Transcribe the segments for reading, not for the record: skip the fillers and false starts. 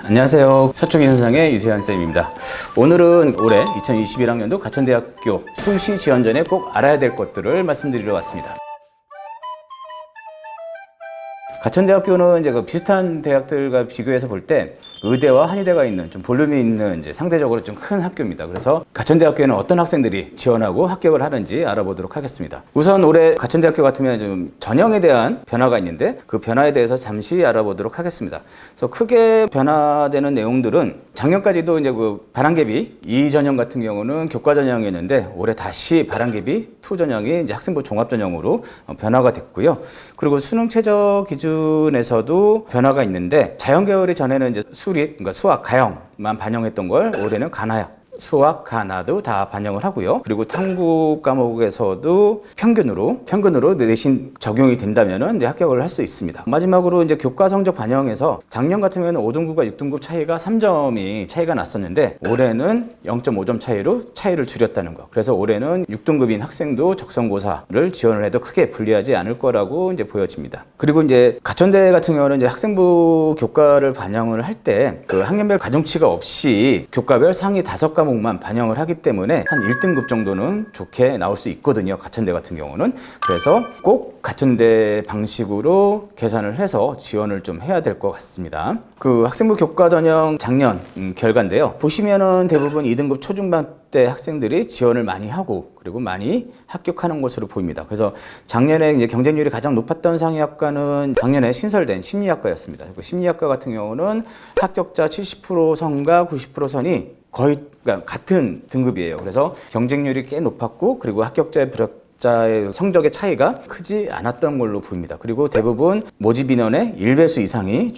안녕하세요. 서초기현상의 유세환 쌤입니다. 오늘은 올해 2021학년도 가천대학교 수시 지원 전에 꼭 알아야 될 것들을 말씀드리러 왔습니다. 가천대학교는 이제 그 비슷한 대학들과 비교해서 볼 때 의대와 한의대가 있는 좀 볼륨이 있는 이제 상대적으로 좀 큰 학교입니다. 그래서 가천대학교에는 어떤 학생들이 지원하고 합격을 하는지 알아보도록 하겠습니다. 우선 올해 가천대학교 같으면 좀 전형에 대한 변화가 있는데 그 변화에 대해서 잠시 알아보도록 하겠습니다. 그래서 크게 변화되는 내용들은 작년까지도 이제 그 바람개비 2 전형 같은 경우는 교과 전형이었는데 올해 다시 바람개비 2 전형이 이제 학생부 종합 전형으로 변화가 됐고요. 그리고 수능 최저 기준에서도 변화가 있는데 자연계열이 전에는 이제 수리, 그러니까 수학, 가형만 반영했던 걸 올해는 간화학, 수학, 가나도 다 반영을 하고요. 그리고 탐구 과목에서도 평균으로 내신 적용이 된다면은 이제 합격을 할 수 있습니다. 마지막으로 이제 교과 성적 반영에서 작년 같은 경우는 5등급과 6등급 차이가 3점이 차이가 났었는데 올해는 0.5점 차이로 차이를 줄였다는 거. 그래서 올해는 6등급인 학생도 적성고사를 지원을 해도 크게 불리하지 않을 거라고 이제 보여집니다. 그리고 이제 가천대 같은 경우는 이제 학생부 교과를 반영을 할 때 그 학년별 가중치가 없이 교과별 상위 5과목만 반영을 하기 때문에 한 1등급 정도는 좋게 나올 수 있거든요. 가천대 같은 경우는. 그래서 꼭 가천대 방식으로 계산을 해서 지원을 좀 해야 될 것 같습니다. 그 학생부 교과 전형 작년 결과인데요. 보시면은 대부분 2등급 초중반 때 학생들이 지원을 많이 하고 그리고 많이 합격하는 것으로 보입니다. 그래서 작년에 이제 경쟁률이 가장 높았던 상위학과는 작년에 신설된 심리학과였습니다. 그 심리학과 같은 경우는 합격자 70% 선과 90% 선이 거의 그러니까 같은 등급이에요. 그래서 경쟁률이 꽤 높았고 그리고 합격자의 불합격자의 성적의 차이가 크지 않았던 걸로 보입니다. 그리고 대부분 모집 인원의 1배수 이상이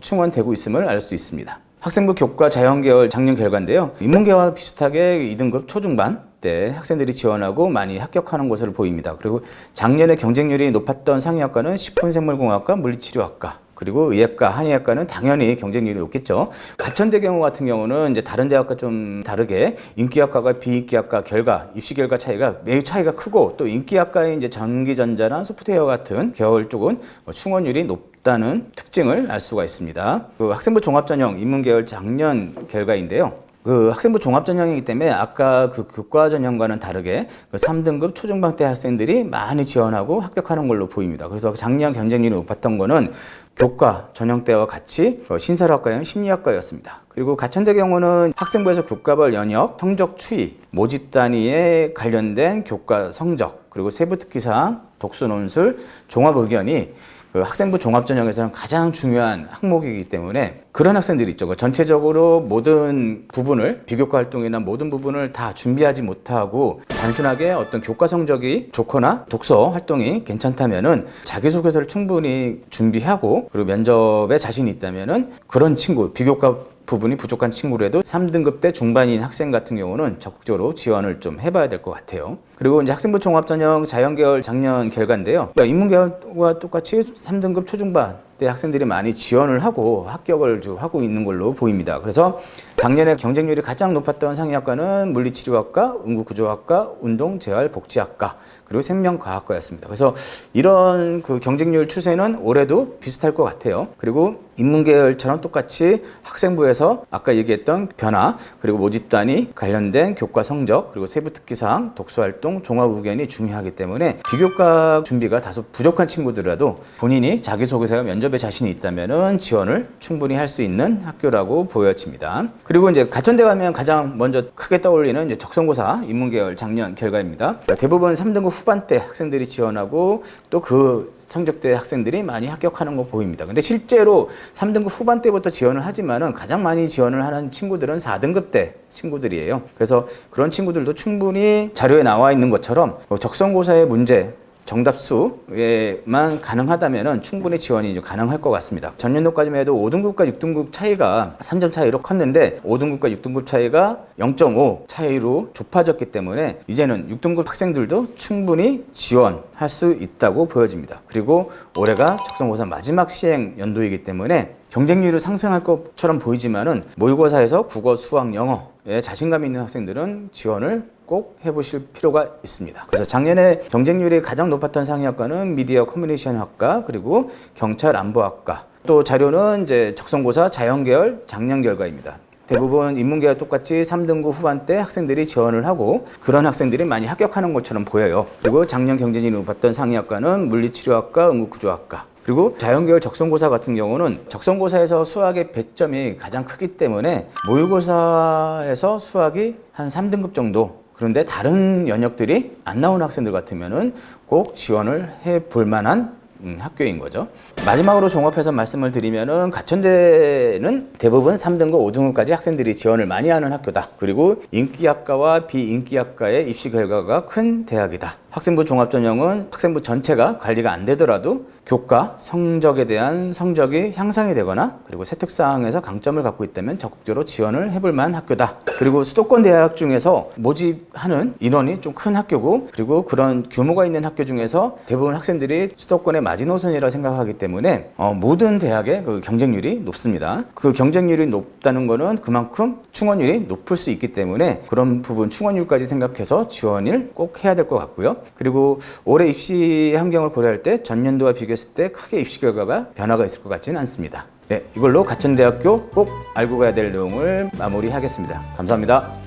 충원되고 있음을 알 수 있습니다. 학생부 교과 자연계열 작년 결과인데요. 인문계와 비슷하게 2등급 초중반 때 학생들이 지원하고 많이 합격하는 것으로 보입니다. 그리고 작년에 경쟁률이 높았던 상위학과는 식품생물공학과, 물리치료학과, 그리고 의학과, 한의학과는 당연히 경쟁률이 높겠죠. 가천대 경우 같은 경우는 이제 다른 대학과 좀 다르게 인기학과가 비인기학과 결과, 입시 결과 차이가 매우 차이가 크고 또 인기학과의 이제 전기전자나 소프트웨어 같은 계열 쪽은 충원율이 높다는 특징을 알 수가 있습니다. 그 학생부 종합전형 인문계열 작년 결과인데요. 그 학생부 종합전형이기 때문에 아까 그 교과 전형과는 다르게 그 3등급 초중반 때 학생들이 많이 지원하고 합격하는 걸로 보입니다. 그래서 작년 경쟁률이 높았던 거는 교과 전형 때와 같이 신설학과형 심리학과였습니다. 그리고 가천대 경우는 학생부에서 교과별 연역, 성적 추이, 모집 단위에 관련된 교과 성적, 그리고 세부 특기사항, 독서 논술, 종합 의견이 그 학생부 종합전형에서는 가장 중요한 항목이기 때문에 그런 학생들이 있죠. 전체적으로 모든 부분을 비교과 활동이나 모든 부분을 다 준비하지 못하고 단순하게 어떤 교과 성적이 좋거나 독서 활동이 괜찮다면은 자기소개서를 충분히 준비하고 그리고 면접에 자신이 있다면은 그런 친구, 비교과 부분이 부족한 친구라도 3등급 대 중반인 학생 같은 경우는 적극적으로 지원을 좀 해봐야 될 것 같아요. 그리고 이제 학생부 종합전형 자연계열 작년 결과인데요. 그러니까 인문계열과 똑같이 3등급 초중반 때 학생들이 많이 지원을 하고 합격을 하고 있는 걸로 보입니다. 그래서 작년에 경쟁률이 가장 높았던 상위학과는 물리치료학과, 응급구조학과, 운동재활복지학과, 그리고 생명과학과였습니다. 그래서 이런 그 경쟁률 추세는 올해도 비슷할 것 같아요. 그리고 인문계열처럼 똑같이 학생부에서 아까 얘기했던 변화, 그리고 모집단위 관련된 교과 성적, 그리고 세부 특기사항, 독서활동, 종합의견이 중요하기 때문에 비교과 준비가 다소 부족한 친구들이라도 본인이 자기소개서와 면접에 자신이 있다면은 지원을 충분히 할 수 있는 학교라고 보여집니다. 그리고 이제 가천대 가면 가장 먼저 크게 떠올리는 이제 적성고사 인문계열 작년 결과입니다. 대부분 3등급 후반대 학생들이 지원하고 또 그 성적대 학생들이 많이 합격하는 거 보입니다. 근데 실제로 3등급 후반대부터 지원을 하지만은 가장 많이 지원을 하는 친구들은 4등급 대 친구들이에요. 그래서 그런 친구들도 충분히 자료에 나와 있는 것처럼 적성고사의 문제 정답수에만 가능하다면 충분히 지원이 가능할 것 같습니다. 전년도까지만 해도 5등급과 6등급 차이가 3점 차이로 컸는데 5등급과 6등급 차이가 0.5 차이로 좁아졌기 때문에 이제는 6등급 학생들도 충분히 지원할 수 있다고 보여집니다. 그리고 올해가 적성고사 마지막 시행 연도이기 때문에 경쟁률이 상승할 것처럼 보이지만은 모의고사에서 국어, 수학, 영어에 자신감 있는 학생들은 지원을 꼭 해보실 필요가 있습니다. 그래서 작년에 경쟁률이 가장 높았던 상위학과는 미디어 커뮤니케이션 학과, 그리고 경찰 안보학과, 또 자료는 이제 적성고사 자연계열 작년 결과입니다. 대부분 인문계와 똑같이 3등급 후반대 학생들이 지원을 하고 그런 학생들이 많이 합격하는 것처럼 보여요. 그리고 작년 경쟁률이 높았던 상위학과는 물리치료학과, 응급구조학과. 그리고 자연계열 적성고사 같은 경우는 적성고사에서 수학의 배점이 가장 크기 때문에 모의고사에서 수학이 한 3등급 정도, 그런데 다른 연역들이 안 나오는 학생들 같으면은 꼭 지원을 해 볼 만한 학교인 거죠. 마지막으로 종합해서 말씀을 드리면은 가천대는 대부분 3등급, 5등급까지 학생들이 지원을 많이 하는 학교다. 그리고 인기학과와 비인기학과의 입시 결과가 큰 대학이다. 학생부 종합전형은 학생부 전체가 관리가 안 되더라도 교과, 성적에 대한 성적이 향상이 되거나 그리고 세특사항에서 강점을 갖고 있다면 적극적으로 지원을 해볼 만한 학교다. 그리고 수도권 대학 중에서 모집하는 인원이 좀 큰 학교고, 그리고 그런 규모가 있는 학교 중에서 대부분 학생들이 수도권의 마지노선이라 생각하기 때문에 모든 대학의 그 경쟁률이 높습니다. 그 경쟁률이 높다는 거는 그만큼 충원율이 높을 수 있기 때문에 그런 부분 충원율까지 생각해서 지원을 꼭 해야 될 것 같고요. 그리고 올해 입시 환경을 고려할 때 전년도와 비교했을 때 크게 입시 결과가 변화가 있을 것 같지는 않습니다. 네, 이걸로 가천대학교 꼭 알고 가야 될 내용을 마무리하겠습니다. 감사합니다.